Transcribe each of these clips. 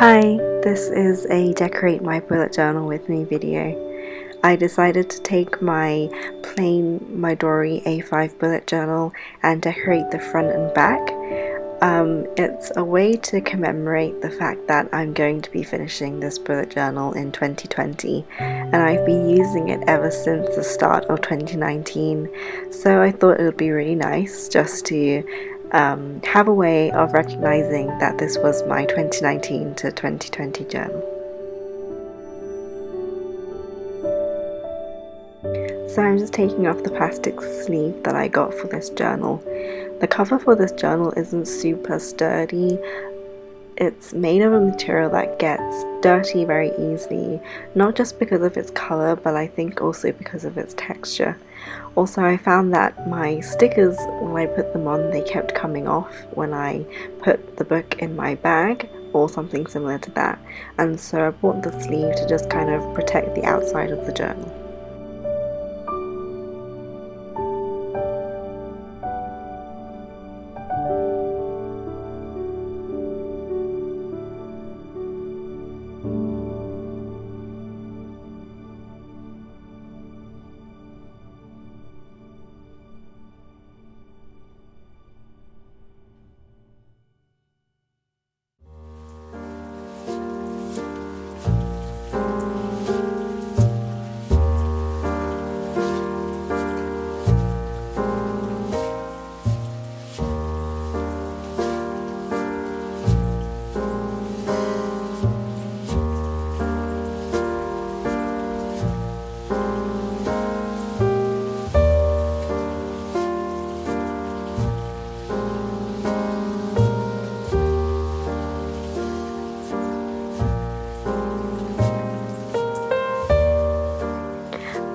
Hi, this is a Decorate My Bullet Journal with Me video. I decided to take my plain Midori A5 bullet journal and decorate the front and back. It's a way to commemorate the fact that I'm going to be finishing this bullet journal in 2020, and I've been using it ever since the start of 2019, so I thought it would be really nice just to have a way of recognizing that this was my 2019 to 2020 journal. So I'm just taking off the plastic sleeve that I got for this journal. The cover for this journal isn't super sturdy. It's made of a material that gets dirty very easily, not just because of its color, but I think also because of its texture. Also, I found that my stickers, when I put them on, they kept coming off when I put the book in my bag or something similar to that, and so I bought the sleeve to just kind of protect the outside of the journal.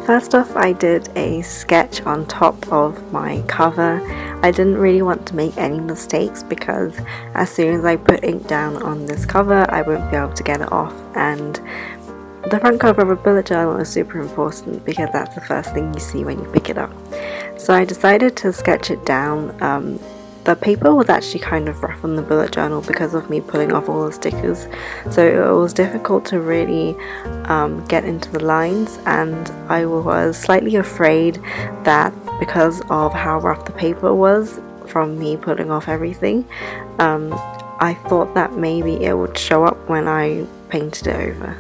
First off, I did a sketch on top of my cover. I didn't really want to make any mistakes because as soon as I put ink down on this cover, I won't be able to get it off, and the front cover of a bullet journal is super important because that's the first thing you see when you pick it up. So I decided to sketch it down. The paper was actually kind of rough on the bullet journal because of me pulling off all the stickers, so it was difficult to really get into the lines, and I was slightly afraid that because of how rough the paper was from me pulling off everything, I thought that maybe it would show up when I painted it over.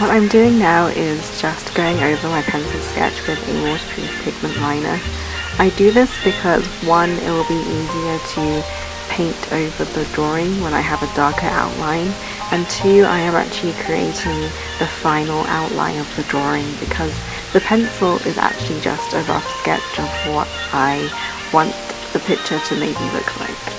What I'm doing now is just going over my pencil sketch with a waterproof pigment liner. I do this because one, it will be easier to paint over the drawing when I have a darker outline, and two, I am actually creating the final outline of the drawing because the pencil is actually just a rough sketch of what I want the picture to maybe look like.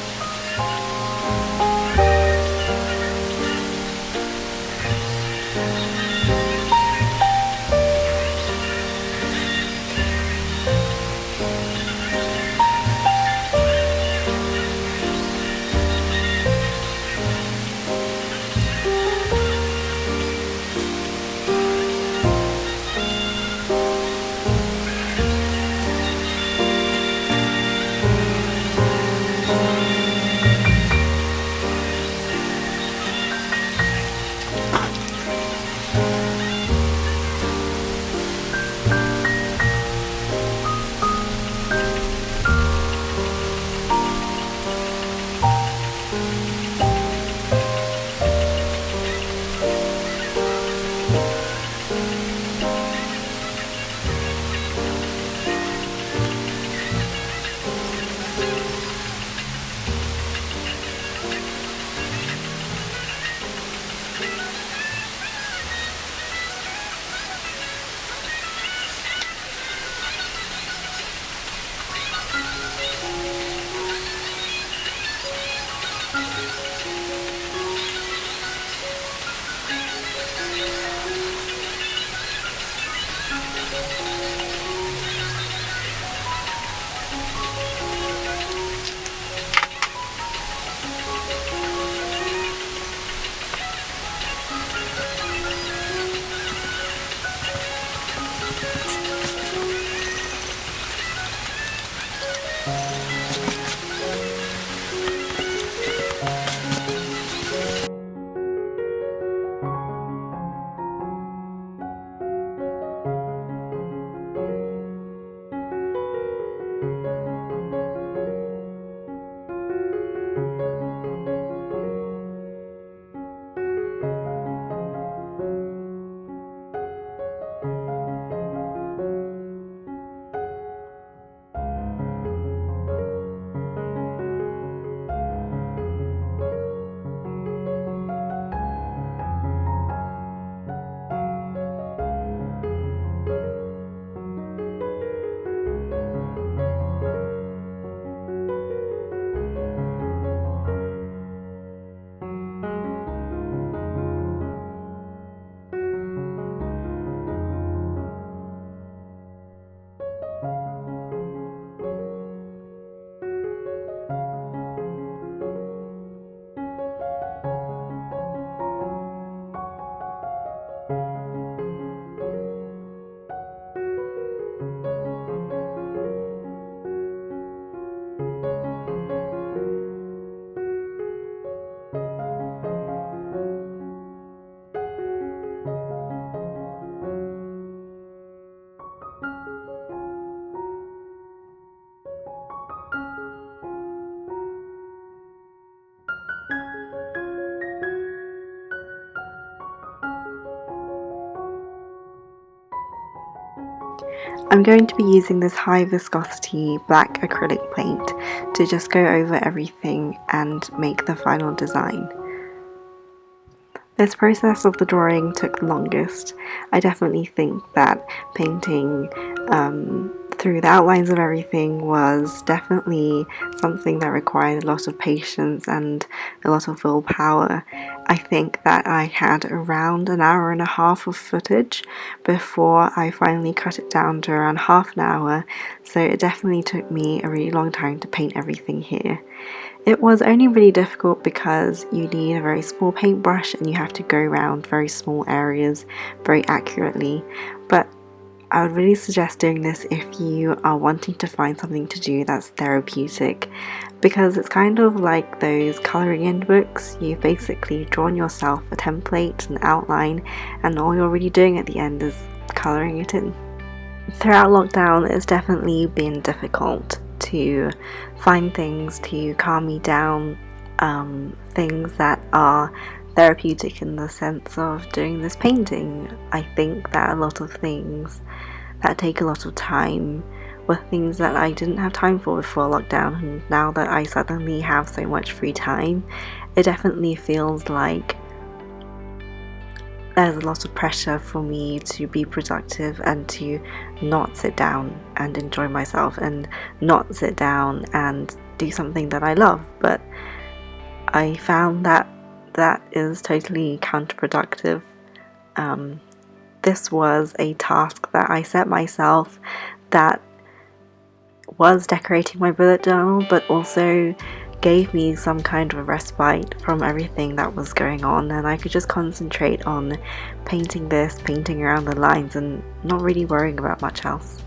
I'm going to be using this high viscosity black acrylic paint to just go over everything and make the final design. This process of the drawing took the longest. I definitely think that painting through the outlines of everything was definitely something that required a lot of patience and a lot of willpower. I think that I had around an hour and a half of footage before I finally cut it down to around half an hour, so it definitely took me a really long time to paint everything here. It was only really difficult because you need a very small paintbrush and you have to go around very small areas very accurately, but I would really suggest doing this if you are wanting to find something to do that's therapeutic, because it's kind of like those colouring in books. You've basically drawn yourself a template, an outline, and all you're really doing at the end is colouring it in. Throughout lockdown, it's definitely been difficult to find things to calm me down, things that are therapeutic in the sense of doing this painting. I think that a lot of things that take a lot of time were things that I didn't have time for before lockdown, and now that I suddenly have so much free time, it definitely feels like there's a lot of pressure for me to be productive and to not sit down and enjoy myself and not sit down and do something that I love. But I found that that is totally counterproductive. This was a task that I set myself that was decorating my bullet journal, but also gave me some kind of a respite from everything that was going on, and I could just concentrate on painting this, painting around the lines, and not really worrying about much else.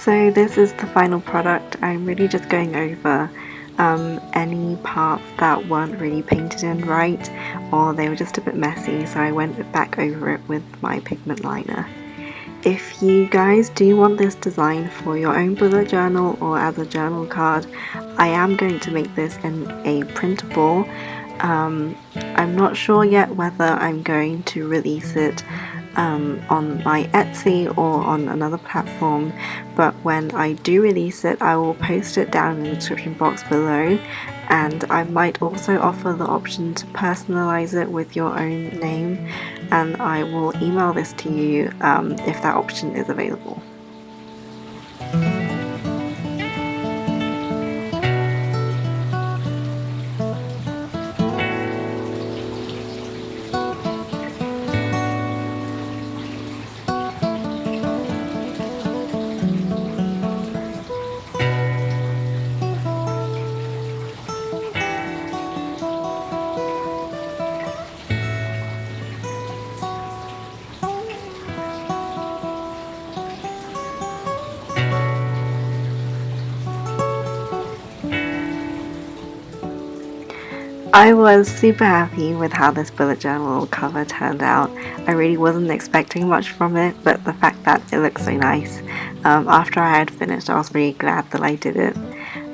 So this is the final product. I'm really just going over any parts that weren't really painted in right, or they were just a bit messy, so I went back over it with my pigment liner. If you guys do want this design for your own bullet journal or as a journal card, I am going to make this in a printable. I'm not sure yet whether I'm going to release it on my Etsy or on another platform, but when I do release it, I will post it down in the description box below, and I might also offer the option to personalize it with your own name, and I will email this to you if that option is available. I was super happy with how this bullet journal cover turned out. I really wasn't expecting much from it, but the fact that it looks so nice, after I had finished, I was really glad that I did it.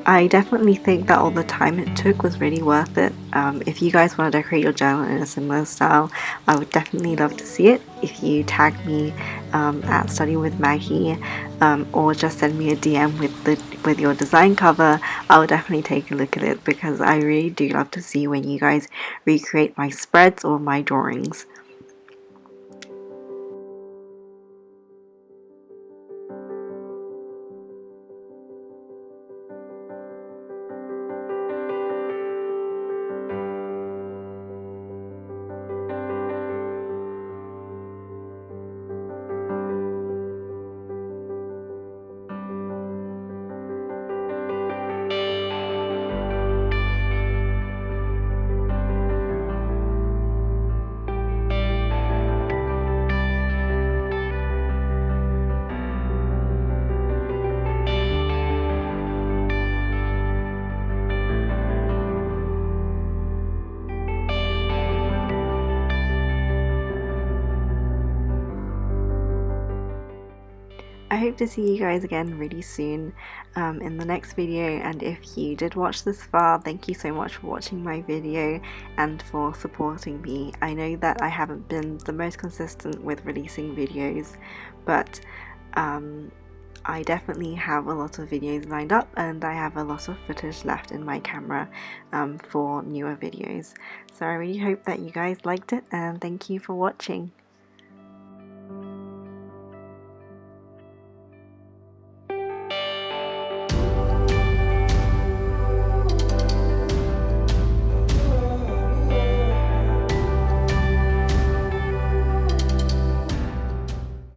I definitely think that all the time it took was really worth it. If you guys want to decorate your journal in a similar style, I would definitely love to see it. If you tag me at Study with Maggie, or just send me a DM with your design cover, I will definitely take a look at it, because I really do love to see when you guys recreate my spreads or my drawings. I hope to see you guys again really soon in the next video, and if you did watch this far, thank you so much for watching my video and for supporting me. I know that I haven't been the most consistent with releasing videos, but I definitely have a lot of videos lined up, and I have a lot of footage left in my camera for newer videos. So I really hope that you guys liked it, and thank you for watching.